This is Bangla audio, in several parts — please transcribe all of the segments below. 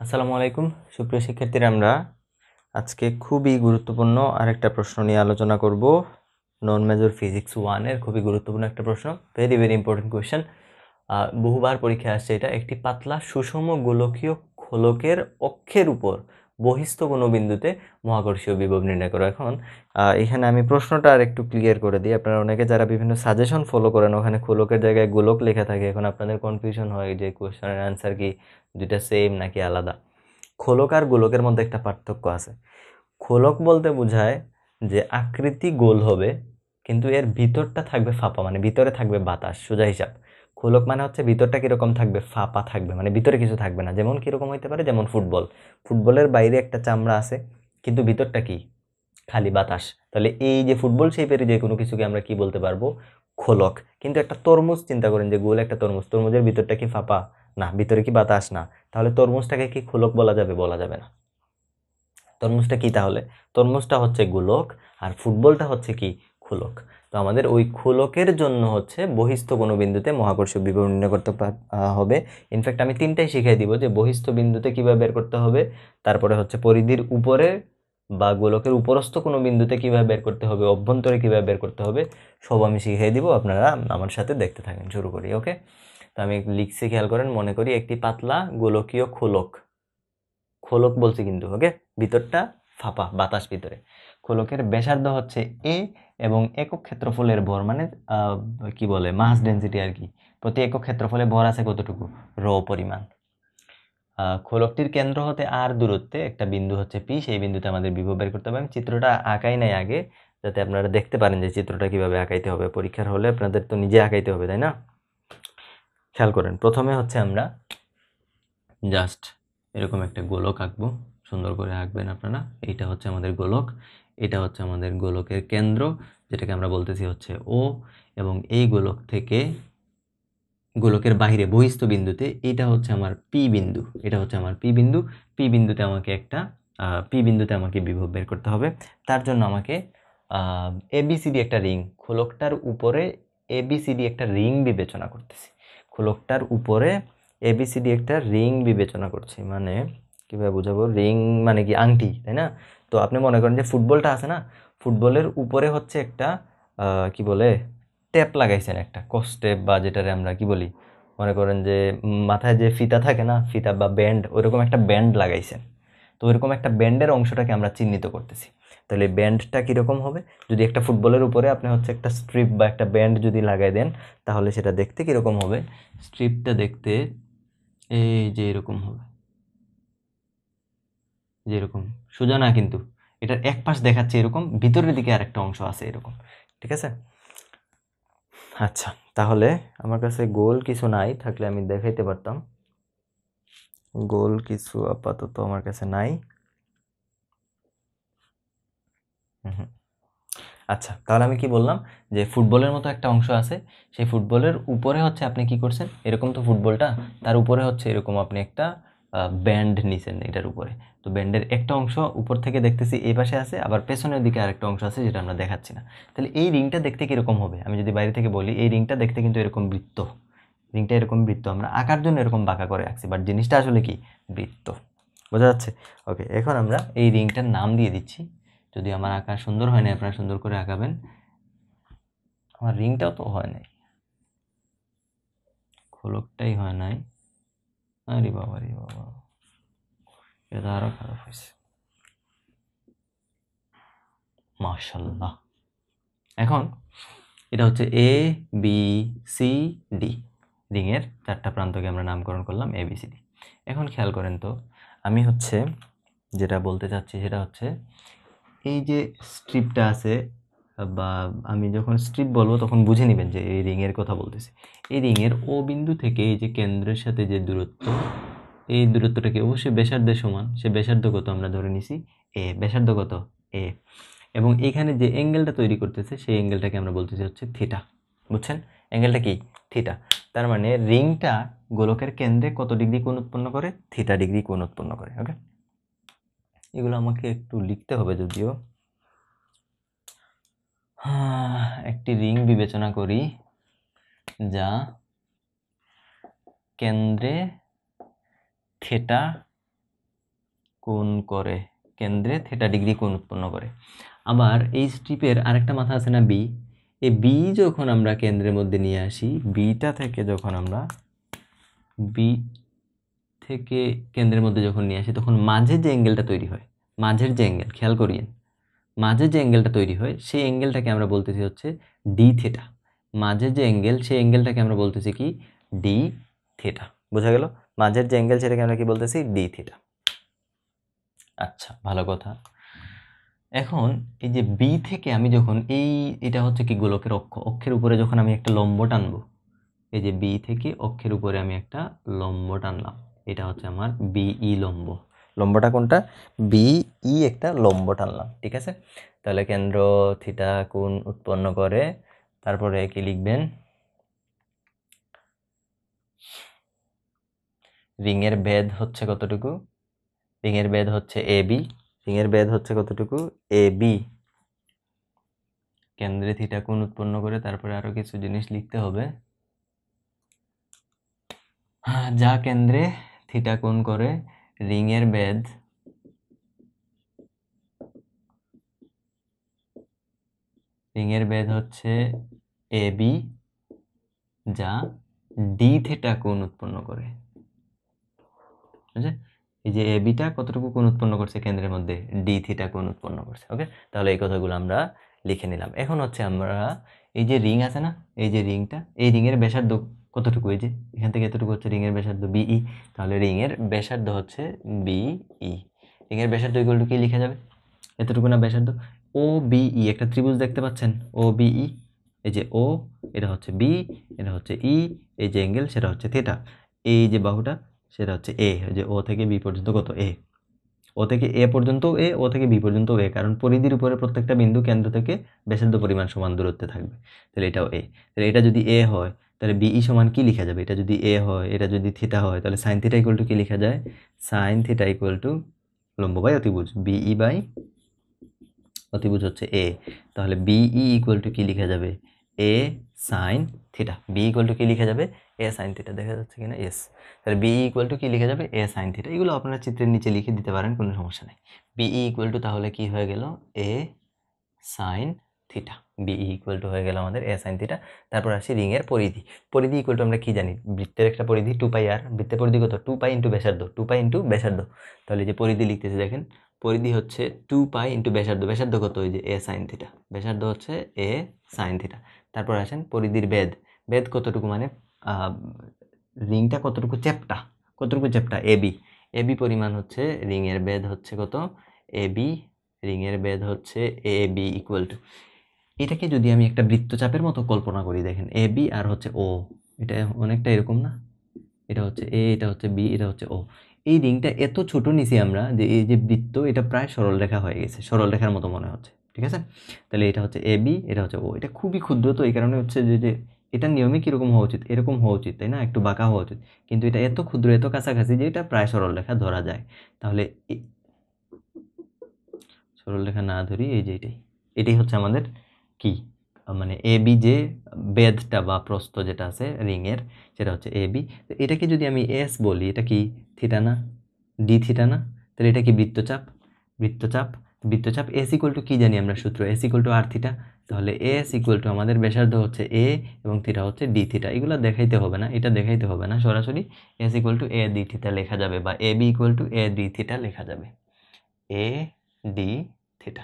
আসসালামু আলাইকুম সুপ্রিয় শিক্ষার্থীরা, আমরা আজকে খুবই গুরুত্বপূর্ণ আরেকটা প্রশ্ন নিয়ে আলোচনা করব। নন মেজর ফিজিক্স 1 এর খুবই গুরুত্বপূর্ণ একটা প্রশ্ন, ভেরি ভেরি ইম্পর্টেন্ট কোয়েশ্চেন। বহুবার পরীক্ষায় আসছে এটা। একটি পাতলা সুষম গোলকীয় খোলকের অক্ষের উপর বহিস্থ কোনো বিন্দুতে মহাকর্ষীয় বিভব নির্ণয় করো। এখন এখানে আমি প্রশ্নটা আর একটু ক্লিয়ার করে দিই। আপনারা অনেকে যারা বিভিন্ন সাজেশন ফলো করেন ওখানে খোলকের জায়গায় গোলক লেখা থাকে, এখন আপনাদের কনফিউশন হয় যে কোয়েশ্চেনের অ্যান্সার কি দুইটা সেম নাকি আলাদা। খোলক আর গোলকের মধ্যে একটা পার্থক্য আছে। খোলক বলতে বোঝায় যে আকৃতি গোল হবে কিন্তু এর ভিতরটা থাকবে ফাঁপা, মানে ভিতরে থাকবে বাতাস। সোজা হিসাব, খোলক মানে হচ্ছে ভিতরটা কিরকম থাকবে, ফাঁপা থাকবে, মানে ভিতরে কিছু থাকবে না। যেমন কিরকম হইতে পারে, যেমন ফুটবলের বাইরে একটা চামড়া আছে কিন্তু ভিতরটা কি, খালি বাতাস। তাহলে এই যে ফুটবল শেপের যে কোনো কিছুকে আমরা কি বলতে পারবো, খোলক। কিন্তু একটা তরমুজ চিন্তা করেন যে গোল একটা তরমুজ, তরমুজের ভিতরটা কি ফাঁপা? না। ভিতরে কি বাতাস? না। তাহলে তরমুজটাকে কি খোলক বলা যাবে? বলা যাবে না। তরমুজটা কি তাহলে? তরমুজটা হচ্ছে গোলক আর ফুটবলটা হচ্ছে কি, খোলক। তো আমাদের ওই খোলকের জন্য হচ্ছে বহিস্থ কোনো বিন্দুতে মহাকর্ষীয় বিভব নির্ণয় করতে হবে। ইনফ্যাক্ট আমি তিনটাই শিখিয়ে দিব যে বহিস্থ বিন্দুতে কিভাবে বের করতে হবে, তারপরে হচ্ছে পরিধির উপরে বা গোলকের উপরস্থ কোনো বিন্দুতে কিভাবে বের করতে হবে, অভ্যন্তরে কিভাবে বের করতে হবে, সব আমি শিখিয়ে দিব। আপনারা আমার সাথে দেখতে থাকেন। শুরু করি। ওকে, তো আমি লিখছি, খেয়াল করেন। মনে করি একটি পাতলা গোলকীয় খোলক, খোলক বলছি কিন্তু, ওকে, ভিতরটা ফাঁপা, বাতাস ভিতরে। খোলকের ব্যাসার্ধ হচ্ছে এ এবং একক ক্ষেত্রফলের ভর মানে কি বলে, মাস ডেনসিটি আর কি। প্রতি একক ক্ষেত্রফলে ভর আছে কতটুকু, রো পরিমাণ। খোলকটির কেন্দ্র হতে আর দূরত্বে একটা বিন্দু হচ্ছে পি, সেই বিন্দুতে আমাদের বিভব বের করতে হবে। আমি চিত্রটা আঁকাই নাই আগে, যাতে আপনারা দেখতে পারেন যে চিত্রটা কিভাবে আঁকাইতে হবে। পরীক্ষার হলে আপনাদের তো নিজে আঁকাইতে হবে, তাই না? খেয়াল করেন, প্রথমে হচ্ছে আমরা জাস্ট এরকম একটা গোলক আঁকবো। সুন্দর করে আঁকবেন আপনারা। এইটা হচ্ছে আমাদের গোলক, এটা হচ্ছে আমাদের গোলকের কেন্দ্র, যেটাকে আমরা বলতেছি হচ্ছে ও। এবং এই গোলক থেকে গোলকের বাইরে বহিস্থ বিন্দুতে এটা হচ্ছে আমার পি বিন্দু, এটা হচ্ছে আমার পি বিন্দু। পি বিন্দুতে আমাকে বিভব বের করতে হবে। তার জন্য আমাকে এবিসিডি একটা রিং, খোলকটার উপরে এবিসিডি একটা রিং বিবেচনা করতেছি। খোলকটার উপরে এবিসিডি একটা রিং বিবেচনা করছি, মানে কীভাবে বোঝাবো, রিং মানে কি, আংটি, তাই না? তো আপনি মনে করেন যে ফুটবলটা আছে না, ফুটবলের উপরে হচ্ছে একটা কি বলে, টেপ লাগাইছেন, একটা কস টেপ, বা যেটারে আমরা কি বলি, মনে করেন যে মাথায় যে ফিতা থাকে না, ফিতা বা ব্যান্ড, ওইরকম একটা ব্যান্ড লাগাইছেন। তো ওইরকম একটা ব্যান্ডের অংশটাকে আমরা চিহ্নিত করতেছি। তাহলে ব্যান্ডটা কীরকম হবে, যদি একটা ফুটবলের উপরে আপনি হচ্ছে একটা স্ট্রিপ বা একটা ব্যান্ড যদি লাগাই দেন, তাহলে সেটা দেখতে কীরকম হবে, স্ট্রিপটা দেখতে এই যে এরকম হবে, যে এরকম, সোজা না কিন্তু, এটার এক পাশ দেখাচ্ছে এরকম, ভিতরের দিকে আরেকটা অংশ আছে এরকম, ঠিক আছে? আচ্ছা, তাহলে আমার কাছে গোল কিছু নাই, থাকলে আমি দেখাইতে পারতাম। গোল কিছু আপাতত আমার কাছে নাই। আচ্ছা, তাহলে আমি কি বললাম, যে ফুটবলের মতো একটা অংশ আছে, সেই ফুটবলের উপরে হচ্ছে আপনি কি করছেন, এরকম তো ফুটবলটা, তার উপরে হচ্ছে এরকম আপনি একটা ব্যান্ড নিছেন এটার উপরে। তো ব্যান্ডের একটা অংশ উপর থেকে দেখতেছি এই পাশে আছে, আবার পেছনের দিকে আরেকটা অংশ আছে যেটা আমরা দেখাচ্ছি না। তাহলে এই রিংটা দেখতে কিরকম হবে, আমি যদি বাইরে থেকে বলি, এই রিংটা দেখতে কিন্তু এরকম বৃত্ত, রিংটা এরকম বৃত্ত, আমরা আঁকার জন্য এরকম বাঁকা করে আঁকছি, বাট জিনিসটা আসলে কি, বৃত্ত। বোঝা যাচ্ছে? ওকে, এখন আমরা এই রিংটার নাম দিয়ে দিচ্ছি। যদি আমার আঁকা সুন্দর হয় না, আপনারা সুন্দর করে আঁকাবেন। আমার রিংটাও তো হয় নাই, খোলকটাই হয় নাই। আরে বাবা রে বাবা, এটা আরো খারাপ হয়েছে। মাশাল্লাহ। এখন এটা হচ্ছে এ বি সি ডি, রিংয়ের চারটা প্রান্তকে আমরা নামকরণ করলাম এ বি সি ডি। এখন খেয়াল করেন তো, আমি হচ্ছে যেটা বলতে চাচ্ছি সেটা হচ্ছে, এই যে স্ট্রিপটা আছে, বা আমি যখন স্ট্রিপ বলবো তখন বুঝে নেবেন যে এই রিংয়ের কথা বলতেছি। এই রিংয়ের ও বিন্দু থেকে এই যে কেন্দ্রের সাথে যে দূরত্ব, এই দূরত্বটাকে অবশ্যই ব্যাসার্ধের সমান। সে ব্যাসার্ধ কত আমরা ধরে নিছি এ, ব্যাসার্ধ কত এ। এবং এখানে যে অ্যাঙ্গেলটা তৈরি করতেছে সেই অ্যাঙ্গেলটাকে আমরা বলতেছি হচ্ছে থিটা। বুঝছেন? অ্যাঙ্গেলটা কি, থিটা। তার মানে রিংটা গোলকের কেন্দ্রে কত ডিগ্রি কোণ উৎপন্ন করে, থিটা ডিগ্রি কোণ উৎপন্ন করে। ওকে, এগুলো আমাকে একটু লিখতে হবে যদিও। একটি রিং বিবেচনা করি যা কেন্দ্রে থিটা কোণ করে, কেন্দ্রে থিটা ডিগ্রি কোণ উৎপন্ন করে। আবার এই স্ট্রিপের আরেকটা মাথা আছে না বি, এই বি যখন আমরা কেন্দ্রের মধ্যে নিয়ে আসি, বিটা থেকে যখন আমরা বি থেকে কেন্দ্রের মধ্যে যখন নিয়ে আসি, তখন মাঝে যে অ্যাঙ্গেলটা তৈরি হয়, মাঝের যে অ্যাঙ্গেল, খেয়াল করিয়েন, মাঝে যে অ্যাঙ্গেলটা তৈরি হয় সেই অ্যাঙ্গেলটাকে আমরা বলতেছি হচ্ছে ডি থিটা। মাঝের যে অ্যাঙ্গেল, সেই অ্যাঙ্গেলটাকে আমরা বলতেছি কি ডি থিটা। বোঝা গেল? মাঝের যে অ্যাঙ্গেল সেটাকে আমরা কি বলতেছি? D theta. আচ্ছা, ভালো কথা। এখন এই যে বি থেকে আমি যখন এটা হচ্ছে কি গোলকের অক্ষ, অক্ষের উপরে যখন আমি একটা লম্ব টানবো, এই যে বি থেকে অক্ষের উপরে আমি একটা লম্ব টানলাম, এটা হচ্ছে আমার বিই লম্ব। লম্বটা কোনটা? বিই একটা লম্ব টানলাম, ঠিক আছে? তাহলে কেন্দ্র থিটা কোণ উৎপন্ন করে। তারপরে কি লিখবেন? রিংয়ের বেধ হচ্ছে কতটুকু? রিংয়ের বেধ হচ্ছে এবি। রিংয়ের বেধ হচ্ছে কতটুকু? এবি। কেন্দ্রে থিটা কোণ উৎপন্ন করে। তারপরে আরো কিছু জিনিস লিখতে হবে। যা কেন্দ্রে থিটা কোণ করে, রিংয়ের বেধ হচ্ছে এবি, যা ডি থিটা কোণ উৎপন্ন করে। বুঝলে? এই যে এবিটা কতটুকু কোণ উৎপন্ন করছে কেন্দ্রের মধ্যে? ডি থিটা কোণ উৎপন্ন করছে। ওকে, তাহলে এই কথাগুলো আমরা লিখে নিলাম। এখন হচ্ছে আমরা এই যে রিং আছে না, এই যে রিংটা, এই রিংয়ের ব্যাসার্ধ কতটুকু? এই যে এখান থেকে এতটুকু হচ্ছে রিংয়ের ব্যাসার্ধ বিই। তাহলে রিংয়ের ব্যাসার্ধ হচ্ছে বিই। রিংয়ের ব্যাসার্ধ ইকুয়াল টু কি লেখা যাবে? এতটুকু না ব্যাসার্ধ? ও বিই, একটা ত্রিভুজ দেখতে পাচ্ছেন? ও বিই, এই যে ও, এটা হচ্ছে বি, এটা হচ্ছে ই, এই যে অ্যাঙ্গেল সেটা হচ্ছে থিটা, এই যে বাহুটা সেটা হচ্ছে এ, যে ও থেকে বি পর্যন্ত কত? এ। ও থেকে এ পর্যন্ত এ, ও থেকে বি পর্যন্ত এ, কারণ পরিধির উপরে প্রত্যেকটা বিন্দু কেন্দ্র থেকে ব্যাসার্ধ পরিমাণ সমান দূরত্বে থাকবে। তাহলে এটাও এ। তাহলে এটা যদি এ হয়, তাহলে বিই সমান কি লেখা যাবে? এটা যদি এ হয়, এটা যদি থিটা হয়, তাহলে সাইন থিটা ইকুয়াল টু কি লেখা যায়? সাইন থিটা ইকুয়াল টু লম্ব বাই অতিভুজ, বিই বাই অতিভুজ হচ্ছে এ। তাহলে বিই ইকুয়াল টু কি লেখা যাবে? A sine theta. B equal to কি লেখা যাবে? A sine theta. দেখা যাচ্ছে কিনা? এস। তাহলে বিই ইকুয়াল টু কি লেখা যাবে? A sine theta. এগুলো আপনারা চিত্রের নিচে লিখে দিতে পারেন, কোনো সমস্যা নেই। বিই ইকুয়াল টু তাহলে কি হয়ে গেল? A sine theta. B equal to হয়ে গেল আমাদের এ সাইন থিটা। তারপর আসি রিংয়ের পরিধি। পরিধি ইকুয়াল টু আমরা কি জানি? বৃত্তের একটা পরিধি 2π আর। বৃত্তের পরিধি কত? 2π ইন্টু ব্যাসার্ধ। 2π ইন্টু ব্যাসার্ধ। তাহলে যে পরিধি লিখতেছি দেখেন, পরিধি হচ্ছে 2π ইন্টু ব্যাসার্ধ। ব্যাসার্ধ কত? ওই যে এ সাইন থিটা। ব্যাসার্ধ হচ্ছে এ সাইন থিটা। তারপর আসেন পরিধির বেধ। বেধ কতটুকু মানে রিংটা কতটুকু চ্যাপ্টা? কতটুকু চ্যাপ্টা? এবি। এবি পরিমাণ হচ্ছে রিংয়ের বেধ হচ্ছে কত? এবি। রিংয়ের বেধ হচ্ছে এ বি ইকুয়াল টু, এটাকে যদি আমি একটা বৃত্তচাপের মতো কল্পনা করি, দেখেন এ বি আর হচ্ছে ও, এটা অনেকটা এরকম না? এটা হচ্ছে এ, এটা হচ্ছে বি, এটা হচ্ছে ও। এই রিংটা এত ছোট নিছি আমরা যে এই যে বৃত্ত, এটা প্রায় সরলরেখা হয়ে গেছে, সরলরেখার মতো মনে হচ্ছে, ঠিক আছে? তাহলে এটা হচ্ছে এ বি, এটা হচ্ছে ও। এটা খুবই ক্ষুদ্র, তো এই কারণে হচ্ছে যে এটার নিয়মে কীরকম হওয়া উচিত? এরকম হওয়া উচিত, তাই না? একটু বাঁকা হওয়া উচিত, কিন্তু এটা এত ক্ষুদ্র, এত কাছাকাছি যে এটা প্রায় সরলরেখা ধরা যায়। তাহলে সরলরেখা না ধরি, এই যে এটাই হচ্ছে আমাদের কি, মানে এ বি যে বেধটা বা প্রস্থ যেটা আছে রিংয়ের, সেটা হচ্ছে এ বি। তো এটাকে যদি আমি এস বলি, এটা কি থিটা না? ডি থিটা না? তাহলে এটা কি বৃত্তচাপ? বৃত্তচাপ। বৃত্তচাপ এস ইকুয়াল টু কি জানি আমরা? সূত্র S equal to R theta. তাহলে এস ইকুয়াল টু আমাদের ব্যাসার্ধ হচ্ছে এ এবং থিটা হচ্ছে ডি থিটা। এগুলো দেখাইতে হবে না, এটা দেখাইতে হবে না, সরাসরি S equal to A D theta লেখা যাবে, বা A B equal to A D theta লেখা যাবে। এ ডি থিটা,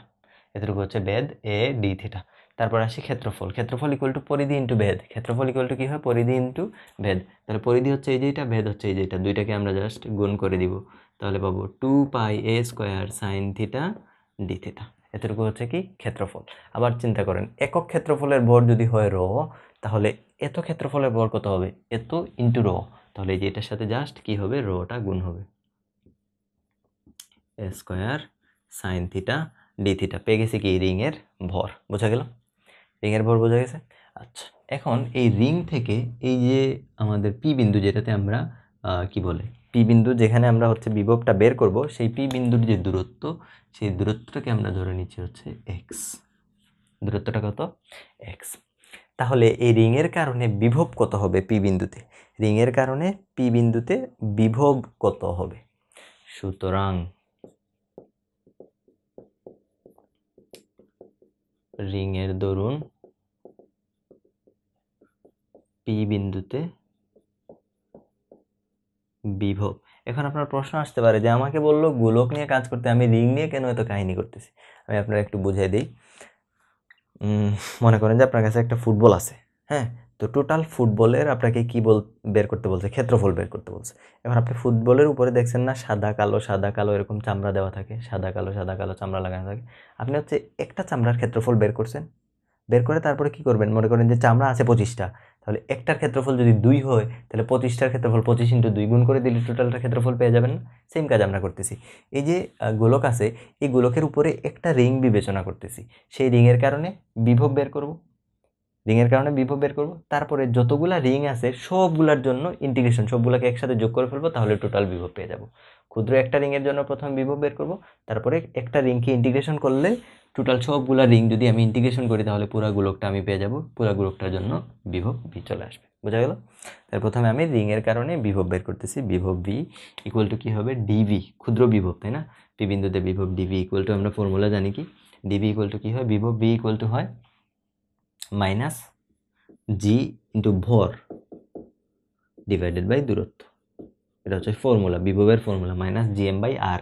এতটুকু হচ্ছে বেধ এ ডি থিটা। তারপর আসি ক্ষেত্রফল। ক্ষেত্রফল ইকুয়াল টু পরিধি ইন্টু বেধ। ক্ষেত্রফল ইকুয়াল টু কি হয়? পরিধি ইন্টু বেধ। তাহলে পরিধি হচ্ছে এই যেটা, বেধ হচ্ছে এই যেটা, দুইটাকে আমরা জাস্ট গুণ করে দিব, তাহলে পাবো 2π a square sine theta D theta. এতটুকু হচ্ছে কি ক্ষেত্রফল। আবার চিন্তা করেন, একক ক্ষেত্রফলের ভর যদি হয় রো, তাহলে এত ক্ষেত্রফলের ভর কত হবে? এত ইন্টু রো। তাহলে এই যে এটার সাথে জাস্ট কি হবে? রোটা গুণ হবে। A square sine theta D theta পেয়ে গেছি কি? রিংয়ের ভর। বোঝা গেল? রিংয়ের ভর বোঝা গেছে? আচ্ছা, এখন এই রিং থেকে এই যে আমাদের পি বিন্দু, যেটাতে আমরা কি বলে পি বিন্দু, যেখানে আমরা হচ্ছে বিভবটা বের করব, সেই পি বিন্দুর যে দূরত্ব, সেই দূরত্বটাকে আমরা ধরে নিচ্ছি হচ্ছে এক্স। দূরত্বটা কত? এক্স। তাহলে এই রিংয়ের কারণে বিভব কত হবে পি বিন্দুতে? রিংয়ের কারণে পি বিন্দুতে বিভব কত হবে? সুতরাং রিংয়ের দরুন পি বিন্দুতে বিভব। এখন আপনার প্রশ্ন আসতে পারে যে আমাকে বললো গোলক নিয়ে কাজ করতে, আমি রিং নিয়ে কেন এত কাহিনী করতেছি। আমি আপনার একটু বুঝিয়ে দিই। মনে করেন যে আপনার কাছে একটা ফুটবল আছে, হ্যাঁ, তো টোটাল ফুটবলের আপনাকে কি বের করতে বলছে, ক্ষেত্রফল বের করতে বলছে। এখন আপনি ফুটবলের উপরে দেখছেন না সাদা কালো এরকম চামড়া দেওয়া থাকে, সাদা কালো চামড়া লাগানো থাকে। আপনি হচ্ছে একটা চামড়ার ক্ষেত্রফল বের করছেন, বের করে তারপরে কি করবেন, মনে করেন যে চামড়া আছে 25টা, তাহলে একটার ক্ষেত্রফল যদি 2 হয় তাহলে 25টার ক্ষেত্রফল 25 × 2 গুণ করে দিলে টোটালটার ক্ষেত্রফল পেয়ে যাবেন না। সেম কাজ আমরা করতেছি। এই যে গোলক আছে, এই গোলকের উপরে একটা রিং বিবেচনা করতেছি, সেই রিংয়ের কারণে বিভব বের করব, তারপরে যতগুলা রিং আছে সবগুলার জন্য ইন্টিগ্রেশন, সবগুলাকে একসাথে যোগ করে ফেলবো, তাহলে টোটাল বিভব পেয়ে যাব। ক্ষুদ্র একটা রিংয়ের জন্য প্রথম বিভব বের করব, তারপরে একটা রিংকে ইন্টিগ্রেশন করলে টোটাল সবগুলা রিং যদি আমি ইন্টিগ্রেশন করি তাহলে পুরো গোলকটা আমি পেয়ে যাব, পুরো গোলকটার জন্য বিভব ভি চলে আসবে। বোঝা গেল? তার প্রথমে আমি রিংয়ের কারণে বিভব বের করতেছি, বিভব ভি ইকুয়াল টু কি হবে, ডিভি, ক্ষুদ্র বিভব, তাই না? পি বিন্দুতে বিভব ডিভি ইকুয়াল টু, আমরা ফর্মুলা জানি কি, ডিভি ইকুয়াল টু কি হয়, বিভব ভি ইকুয়াল টু হয় মাইনাস জি ইন্টু ভর ডিভাইডেড বাই দূরত্ব। এটা হচ্ছে ফর্মুলা, বিভবের formula, minus G M by R,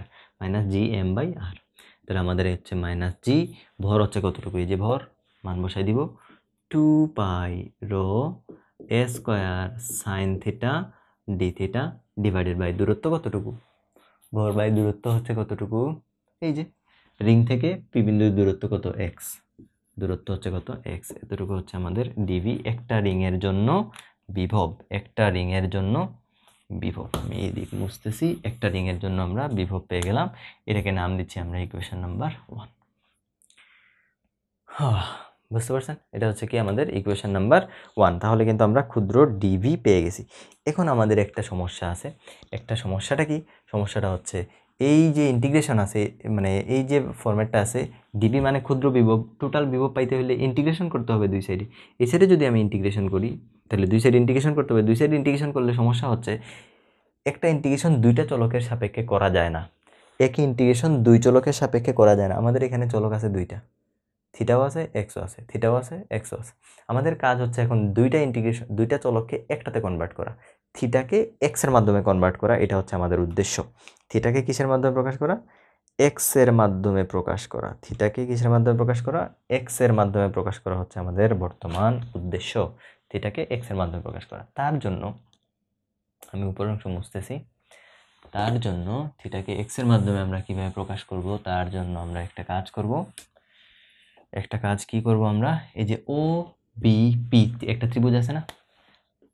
তাহলে আমাদের হচ্ছে মাইনাস জি, ভর হচ্ছে কতটুকু, এই যে ভর, মান বসাই দিব 2 pi rho A square sine theta D theta divided by দূরত্ব কতটুকু, ভর বাই দূরত্ব হচ্ছে কতটুকু, এই যে রিং থেকে পি বিন্দুর দূরত্ব কত, এক্স, দূরত্ব হচ্ছে কত, এক্স, এতটুকু হচ্ছে আমাদের ডিভি, একটা রিংয়ের জন্য বিভব, আমি এই দিক বুঝতেছি, একটা রিংয়ের জন্য আমরা বিভব পেয়ে গেলাম, এটাকে নাম দিচ্ছি আমরা ইকুয়েশন নাম্বার 1। বুঝতে পারছেন? এটা হচ্ছে কি আমাদের ইকুয়েশন নাম্বার 1। তাহলে কিন্তু আমরা ক্ষুদ্র ডিভি পেয়ে গেছি। এখন আমাদের একটা সমস্যা আছে, সমস্যাটা কি, সমস্যাটা হচ্ছে এই যে ইন্টিগ্রেশন আছে, মানে এই যে ফরম্যাটটা আছে, ডিভি মানে ক্ষুদ্র বিভব, টোটাল বিভব পাইতে হলে ইন্টিগ্রেশন করতে হবে দুই সাইডে। এই সাইডে যদি আমি ইন্টিগ্রেশন করি তাহলে দুই সাইড ইন্টিগ্রেশন করতে হবে, দুই সাইড ইন্টিগ্রেশন করলে সমস্যা হচ্ছে একটা ইন্টিগ্রেশন দুইটা চলকের সাপেক্ষে করা যায় না, একই ইন্টিগ্রেশন দুই চলকের সাপেক্ষে করা যায় না। আমাদের এখানে চলক আছে দুইটা, থিটাও আছে এক্সও আছে। আমাদের কাজ হচ্ছে এখন দুইটা চলককে একটাতে কনভার্ট করা, থিটাকে এক্স এর মাধ্যমে কনভার্ট করা, এটা হচ্ছে আমাদের উদ্দেশ্য। থিটাকে কিসের মাধ্যমে প্রকাশ করা, এক্স এর মাধ্যমে প্রকাশ করা, থিটাকে কিসের মাধ্যমে প্রকাশ করা, এক্স এর মাধ্যমে প্রকাশ করা হচ্ছে আমাদের বর্তমান উদ্দেশ্য, থিটাকে এক্স এর মাধ্যমে প্রকাশ করা। তার জন্য আমি উপরের অংশ মুছতেছি, তার জন্য থিটাকে এক্স এর মাধ্যমে আমরা কিভাবে প্রকাশ করব, তার জন্য আমরা একটা কাজ কি করব, আমরা এই যে ও বি পি, একটা ত্রিভুজ আছে না,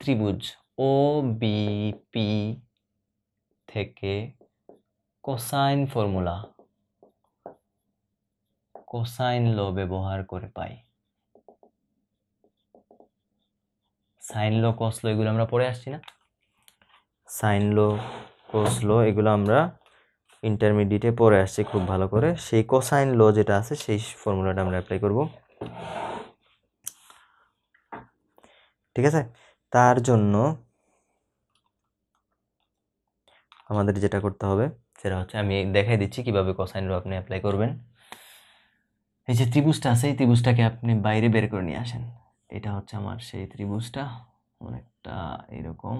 ত্রিভুজ ও বি পি থেকে কোসাইন ফর্মুলা, কোসাইন ল ব্যবহার করে পাই। সাইন ল, কস ল এগুলো আমরা পড়ে আসছি না, সাইন ল, কস ল এগুলো আমরা ইন্টারমিডিয়েটে পড়ে আসছি খুব ভালো করে। সেই কোসাইন ল যেটা আছে সেই ফর্মুলাটা আমরা অ্যাপ্লাই করব, ঠিক আছে? তার জন্য আমাদের যেটা করতে হবে সেটা হচ্ছে, আমি দেখাই দিচ্ছি কিভাবে কোসাইন ল আপনি অ্যাপ্লাই করবেন। এই যে ত্রিভুজটা আছে, এই ত্রিভুজটাকে আপনি বাইরে বের করে নিয়ে আসেন। এটা হচ্ছে আমার সেই ত্রিভুজটা, অনেকটা এরকম,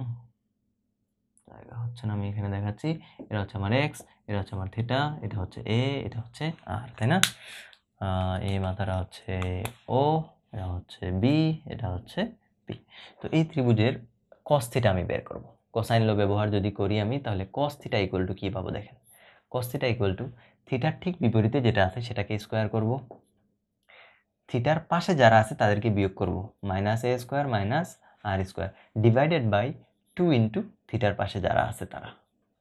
জায়গা হচ্ছে না, আমি এখানে দেখাচ্ছি। এটা হচ্ছে আমার এক্স, এটা হচ্ছে আমার থিটা, এটা হচ্ছে এ, এটা হচ্ছে আর, তাই না? এই মাথাটা হচ্ছে ও, এটা হচ্ছে বি, এটা হচ্ছে পি। তো এই ত্রিভুজের কস থিটা আমি বের করব। কোসাইন ল ব্যবহার যদি করি আমি, তাহলে কস থিটা ইকুয়াল টু কি পাবো দেখেন, কস থিটা ইকুয়াল টু থিটার ঠিক বিপরীতে যেটা আছে সেটাকে স্কোয়ার করব, থিটার পাশে যারা আছে তাদেরকে বিয়োগ করব, minus A square minus R square divided by 2 into থিটার পাশে যারা আছে তারা।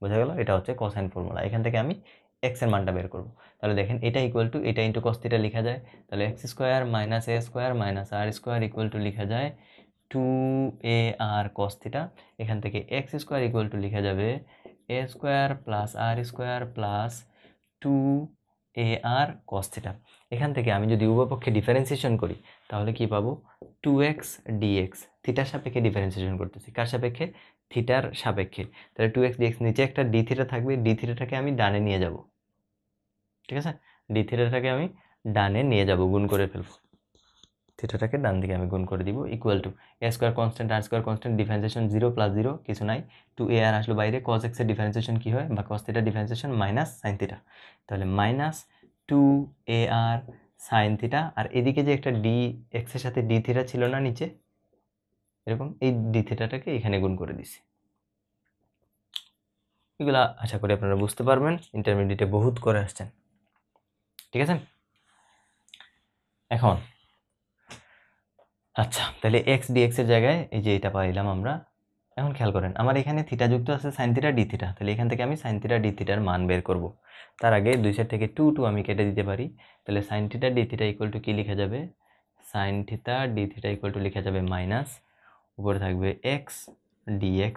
বোঝা গেল? এটা হচ্ছে কোসাইন ফর্মুলা। এখান থেকে আমি এক্স এর মানটা বের করব। তাহলে দেখেন এটা ইকুয়াল টু, এটা ইন্টু কস থিটা লেখা যায়, তাহলে x square minus A square minus R square equal to লেখা যায় 2a আর কস থিটা। এখান থেকে এক্স স্কোয়ার ইকুয়াল টু লেখা যাবে এ স্কোয়ার প্লাস আর স্কোয়ার প্লাস 2a আর কস থিটা। এখান থেকে আমি যদি উভয়পক্ষে ডিফারেন্সিয়েশন করি তাহলে কি পাবো, 2x dx, থিটার সাপেক্ষে ডিফারেন্সিয়েশন করতেছি, কার সাপেক্ষে, থিটার সাপেক্ষে। তাহলে 2x dx, নিচে একটা ডি থিটা থাকবে, ডি থিটাটাকে আমি ডানে নিয়ে যাব, ঠিক আছে, ডি থিটাটাকে আমি ডানে নিয়ে যাব, গুণ করে ফেলবো। থিটাটাকে ডান দিকে আমি গুণ করে দিব equal to a square constant r square constant differentiation 0 + 0 কিছু নাই 2a আর আসলো বাইরে cos x এর ডিফারেন্সিয়েশন কি হয় বা cos theta differentiation minus sin theta তাহলে মাইনাস 2ar sin থিটা আর এদিকে যে একটা dx এর সাথে d থিটা ছিল না নিচে এরকম এই d থিটাটাকে এখানে গুণ করে দিছি এগুলা আশা করি আপনারা বুঝতে পারবেন ইন্টারমিডিয়েটে বহুত করে আসছেন ঠিক আছে এখন আচ্ছা তাহলে x dx এর জায়গায় এই যে এটা পাইলাম আমরা এখন খেয়াল করেন আমার এখানে থিটা যুক্ত আছে sin থিটা d থিটা তাহলে এখান থেকে আমি sin থিটা d থিটার মান বের করব তার আগে দুই সাইড থেকে 2 আমি কেটে দিতে পারি তাহলে sin theta d theta equal to কি লেখা যাবে sin theta d theta equal to লেখা যাবে মাইনাস উপরে থাকবে x dx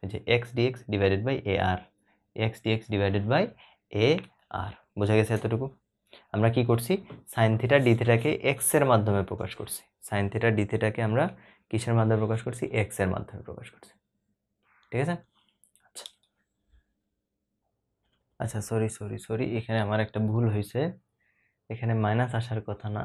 এই যে x dx divided by ar x dx divided by ar বোঝা গেছে এতটুকু আমরা কি করছি sin থিটা d থিটাকে x এর মাধ্যমে প্রকাশ করছি sin থিটা d থিটাকে আমরা কিসের মাধ্যমে প্রকাশ করছি x এর মাধ্যমে প্রকাশ করছি ঠিক আছে আচ্ছা আচ্ছা সরি এখানে আমার একটা ভুল হয়েছে এখানে মাইনাস আসার কথা না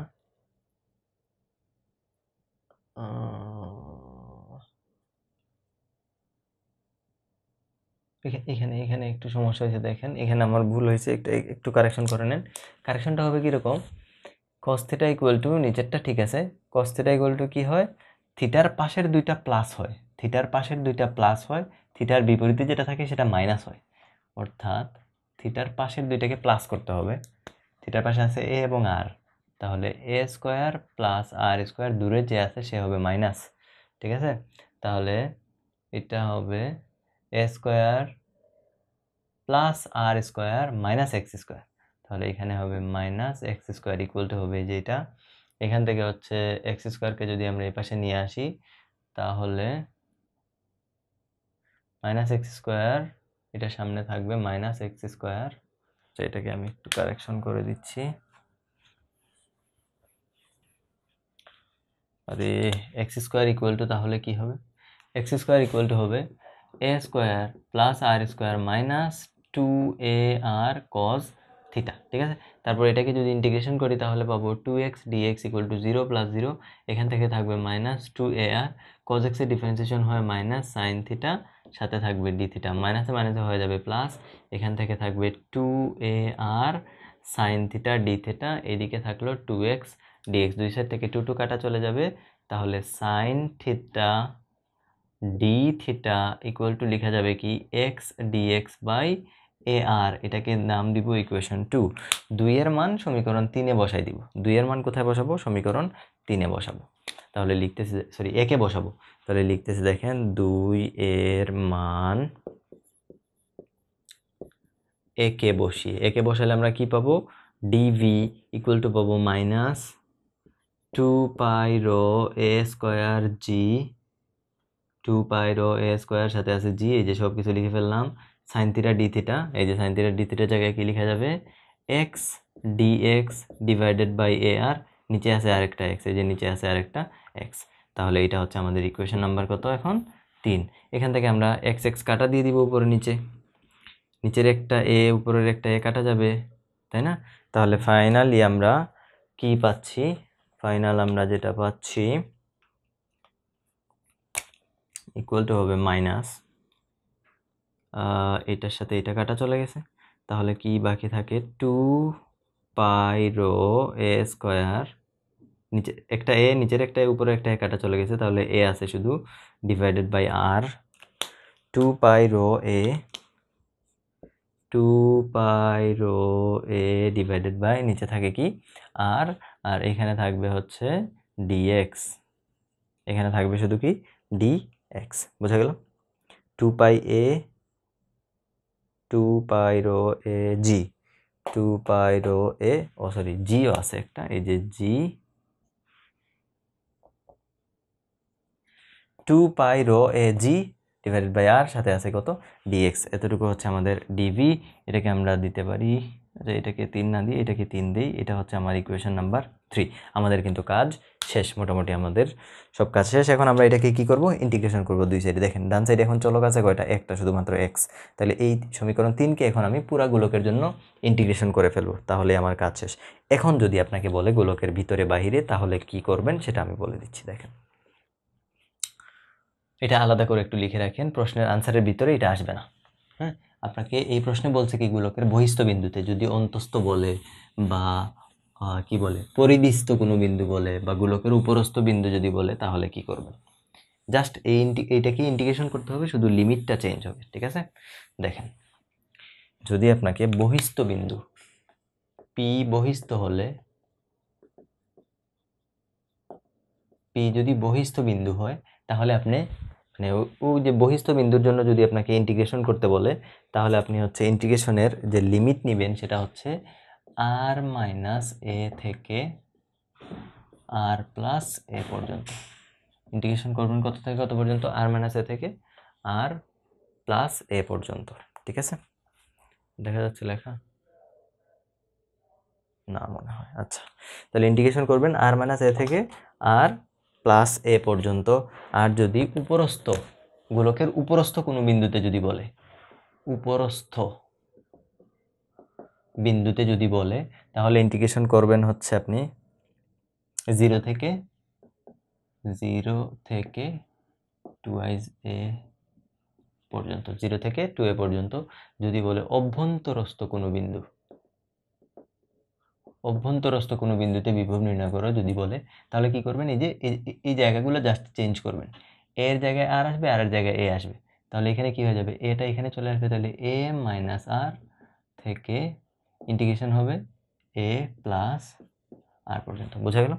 এখানে একটু সমস্যা হয়েছে দেখেন এখানে আমার ভুল হয়েছে একটু কারেকশন করে নেন কারেকশনটা হবে কিরকম cos থিটা ইকুয়াল টু নিচেরটা ঠিক আছে cos থিটা ইকুয়াল টু কি হয় থিটার পাশের দুইটা প্লাস হয় থিটার পাশের দুইটা প্লাস হয় থিটার বিপরীতে যেটা থাকে সেটা মাইনাস হয় অর্থাৎ থিটার পাশের দুইটাকে প্লাস করতে হবে থিটার পাশে আছে a এবং r তাহলে a square plus r square দূরে যে আছে সে হবে মাইনাস ঠিক আছে তাহলে এটা হবে a square plus r square minus x square তাহলে এখানে হবে minus x square equal to হবে যেটা এখান থেকে হচ্ছে x স্কয়ারকে যদি আমরা এই পাশে নিয়ে আসি তাহলে মাইনাস x স্কয়ার এটা সামনে থাকবে মাইনাস x স্কয়ার তো এটাকে আমি একটু কারেকশন করে দিচ্ছি আরে x স্কয়ার ইকুয়াল টু তাহলে কি হবে x স্কয়ার ইকুয়াল টু হবে a square plus r square minus 2ar cos theta ঠিক আছে তারপর এটাকে যদি ইন্টিগ্রেশন করি তাহলে পাবো 2x dx ইকুয়াল টু 0 + 0 এখান থেকে থাকবে মাইনাস 2ar cos x এর ডিফারেন্সিয়েশন হয় মাইনাস sin থিটা সাথে থাকবে d থিটা মাইনাসে মাইনাসে হয়ে যাবে প্লাস এখান থেকে থাকবে 2ar sin theta d theta এদিকে থাকলো 2x dx দুই সাইড থেকে 2 কাটা চলে যাবে তাহলে sin theta d theta equal to লেখা যাবে কি x dx বাই ar এটাকে নাম দিব ইকুয়েশন 2 2 এর মান সমীকরণ 3 এ বসাই দিব 2 এর মান কোথায় বসাবো সমীকরণ 3 এ বসাবো তাহলে লিখতেছি সরি একে বসাবো তাহলে লিখতেছি দেখেন 2 এর মান একে বসালে আমরা কি পাবো dv ইকুয়াল টু পাবো minus 2 pi rho a square g 2 pi rho a square সাথে আছে g এই যে সব কিছু লিখে ফেললাম sin থিটা d থিটা এই যে sin থিটা d থিটার জায়গায় কি লেখা যাবে x dx divided by ar নিচে আছে আরেকটা x এই যে নিচে আছে আরেকটা x তাহলে এটা হচ্ছে আমাদের ইকুয়েশন নাম্বার কত এখন 3 এখান থেকে আমরা x x কাটা দিয়ে দিব উপরে নিচের একটা a উপরের একটা a কাটা যাবে তাই না তাহলে ফাইনালি আমরা কি পাচ্ছি আমরা যেটা পাচ্ছি ইকুয়াল টু হবে মাইনাস এটার সাথে এটা কাটা চলে গেছে তাহলে কি বাকি থাকে 2 পাই রো a স্কয়ার নিচে একটা a নিচের একটা উপরে একটা a কাটা চলে গেছে তাহলে a আছে শুধু divided by r 2 pi rho a divided by নিচে থাকে কি r আর এখানে থাকবে হচ্ছে dx এখানে থাকবে শুধু কি dx বোঝা গেল 2 pi rho a g 2 pi rho a sorry g ও আছে একটা এই যে g 2 pi rho a g divided by r সাথে আছে কত dx এতটুকু হচ্ছে আমাদের dv এটাকে আমরা দিতে পারি এটাকে 3 না দিয়ে এটাকে 3 দেই এটা হচ্ছে আমার ইকুয়েশন নাম্বার 3। আমাদের কিন্তু কাজ শেষ, মোটামুটি আমাদের সব কাজ শেষ। এখন আমরা এটাকে কি করব, ইন্টিগ্রেশন করব দুই সাইডে। দেখেন ডান সাইডে এখন চলক আছে কয়টা, একটা, শুধুমাত্র এক্স। তাহলে এই সমীকরণ 3কে এখন আমি পুরা গোলকের জন্য ইন্টিগ্রেশন করে ফেলবো, তাহলে আমার কাজ শেষ। এখন যদি আপনাকে বলে গোলকের ভিতরে বাহিরে, তাহলে কি করবেন সেটা আমি বলে দিচ্ছি। দেখেন এটা আলাদা করে একটু লিখে রাখেন, প্রশ্নের আনসারের ভিতরে এটা আসবে না। হ্যাঁ, আপনাকে এই প্রশ্নে বলছে কি গোলকের বহিস্থ বিন্দুতে, যদি অন্তস্থ বলে বা কি বলে পরিধিস্থ কোনো বিন্দু বলে বা গোলকের উপরস্থ বিন্দু যদি বলে, তাহলে কি করবেন। জাস্ট এইটাকে ইন্টিগ্রেশন করতে হবে, শুধু লিমিটটা চেঞ্জ হবে, ঠিক আছে। দেখেন যদি আপনাকে বহিস্থ বিন্দু পি বহিস্থ হলে, পি যদি বহিস্থ বিন্দু হয়, তাহলে আপনি মানে ওই যে বহিস্থ বিন্দুর জন্য যদি আপনাকে ইন্টিগ্রেশন করতে বলে, তাহলে আপনি হচ্ছে ইন্টিগ্রেশনের যে লিমিট নেবেন সেটা হচ্ছে আর মাইনাস এ থেকে আর প্লাস এ পর্যন্ত। ইন্টিগ্রেশন করবেন কত থেকে কত পর্যন্ত, আর মাইনাস এ থেকে আর প্লাস এ পর্যন্ত, ঠিক আছে। দেখা যাচ্ছে লেখা না মনে হয়, আচ্ছা। তাহলে ইন্টিগ্রেশন করবেন আর মাইনাস এ থেকে আর প্লাস এ পর্যন্ত। আর যদি উপরস্থ গোলকের উপরস্থ কোনো বিন্দুতে যদি বলে, উপরস্থ বিন্দুতে যদি বলে, তাহলে ইন্টিগ্রেশন করবেন হচ্ছে আপনি 0 থেকে 2i a পর্যন্ত, 0 থেকে 2a পর্যন্ত। যদি বলে অভ্যন্তরস্থ কোনো বিন্দু, অভ্যন্তরস্থ কোনো বিন্দুতে বিভব নির্ণয় করো যদি বলে, তাহলে কি করবেন, এই যে এই জায়গাগুলো জাস্ট চেঞ্জ করবেন। এর জায়গায় আর আসবে, আর এর জায়গায় এ আসবে, তাহলে এখানে কি হয়ে যাবে, এটা এখানে চলে আসবে। তাহলে এ মাইনাস আর থেকে ইন্টিগ্রেশন হবে এ প্লাস আর পর্যন্ত। বোঝা গেল?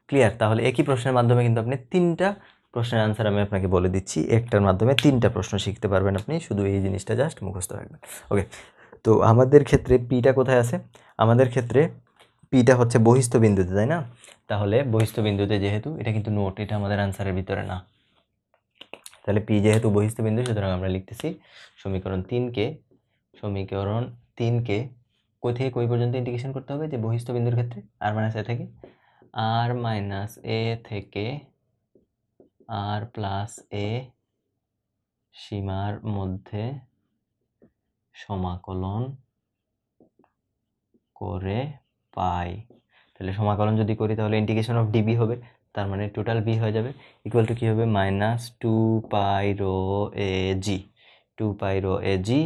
ক্লিয়ার? তাহলে একই প্রশ্নের মাধ্যমে কিন্তু আপনি 3টা প্রশ্নের আনসার আমি আপনাকে বলে দিচ্ছি, একটার মাধ্যমে 3টা প্রশ্ন শিখতে পারবেন আপনি, শুধু এই জিনিসটা জাস্ট মুখস্থ রাখবেন। ওকে, তো আমাদের ক্ষেত্রে পিটা কোথায় আছে? আমাদের ক্ষেত্রে পিটা হচ্ছে বহিস্থ বিন্দুতে, তাই না? তাহলে বহিস্থ বিন্দুতে যেহেতু, এটা কিন্তু নোট, এটা আমাদের আনসারের ভিতরে না। তাহলে পি যেহেতু বহিস্থ বিন্দু, সুতরাং আমরা লিখতেছি সমীকরণ 3কে কই থেকে কই পর্যন্ত ইন্টিগ্রেশন করতে হবে, যে বহিস্থ বিন্দুর ক্ষেত্রে আর মাইনাস এ থেকে আর মাইনাস এ থেকে আর প্লাস এ সীমার মধ্যে সমাকলন করে পাই। তাহলে সমাকলন যদি করি, তাহলে ইন্টিগ্রেশন অফ ডিবি হবে, তার মানে টোটাল বি হয়ে যাবে ইকুয়াল টু কি হবে, minus 2π rho A G, 2π rho A G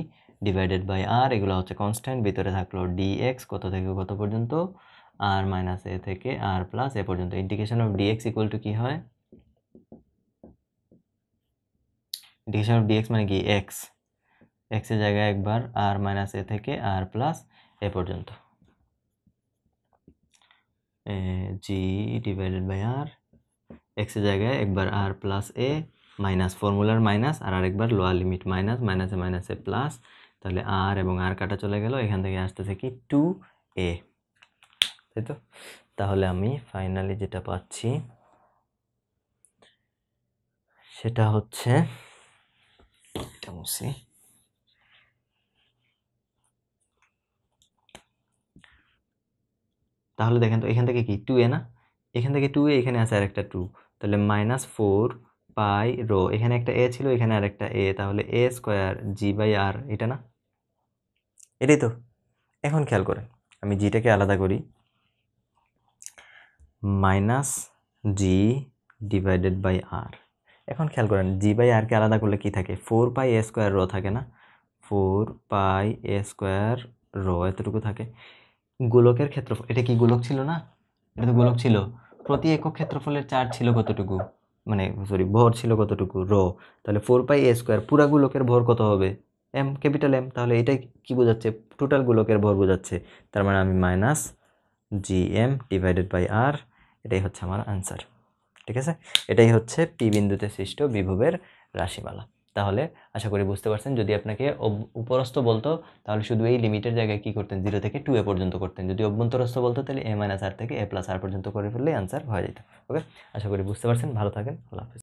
divided by R, এগুলো হচ্ছে কনস্ট্যান্ট, ভিতরে থাকলো ডিএক্স কত থেকে কত পর্যন্ত, আর মাইনাস এ থেকে আর প্লাস এ পর্যন্ত। Integration of dx equal to কি হয়, ইন্টিগ্রেশন অফ ডিএক্স মানে কি, এক্স, এক্সের জায়গায় একবার আর মাইনাস এ থেকে আর প্লাস এ পর্যন্ত, জি ডিভাইডেড বাই আর, এক্সের জায়গায় একবার আর প্লাস এ, মাইনাস ফর্মুলার মাইনাস, আর আরেকবার লোয়ার লিমিট মাইনাস, মাইনাসে মাইনাসে প্লাস, তাহলে আর এবং আর কাটা চলে গেল, এখান থেকে আসতেছে কি 2a, তাই তো। তাহলে আমি ফাইনালি যেটা পাচ্ছি সেটা হচ্ছে, এটা মুছি, তাহলে দেখেন তো এখান থেকে কি 2a না, এখান থেকে 2a, এখানে আছে আর একটা 2, তাহলে মাইনাস 4π রো, এখানে একটা এ ছিল, এখানে আর একটা এ, তাহলে এ স্কোয়ার জি বাই আর, এটা না, এটাই তো। এখন খেয়াল করেন, আমি জিটাকে আলাদা করি, মাইনাস জি ডিভাইডেড বাই আর। এখন খেয়াল করেন, জি বাই আরকে আলাদা করলে কি থাকে, 4π এ স্কোয়ার রো থাকে না, 4π এ স্কোয়ার রো এতটুকু থাকে। গোলকের ক্ষেত্রফল, এটা কি গোলক ছিল না, এটা তো গোলক ছিল, প্রতি একক ক্ষেত্রফলের চার্জ ছিল কতটুকু, মানে সরি ভর ছিল কতটুকু, রো। তাহলে 4π এ স্কোয়ার পুরা গোলকের ভর কত হবে, এম, ক্যাপিটাল এম। তাহলে এটাই কি বোঝাচ্ছে, টোটাল গোলকের ভর বোঝাচ্ছে। তার মানে আমি minus G M divided by R, এটাই হচ্ছে আমার আনসার, ঠিক আছে। এটাই হচ্ছে পি বিন্দুতে সৃষ্ট বিভবের রাশিমালা। তাহলে আশা করি বুঝতে পারছেন। যদি আপনাকে উপরস্থ বলতো, তাহলে শুধু এই লিমিটের জায়গায় কি করতেন, 0 থেকে 2a পর্যন্ত করতেন। যদি অভ্যন্তরস্থ বলতো, তাহলে a মাইনাস আর থেকে a প্লাস আর পর্যন্ত করে ফেললেই আনসার হয়ে যেত। ওকে, আশা করি বুঝতে পারছেন। ভালো থাকেন, আল্লাহ হাফেজ।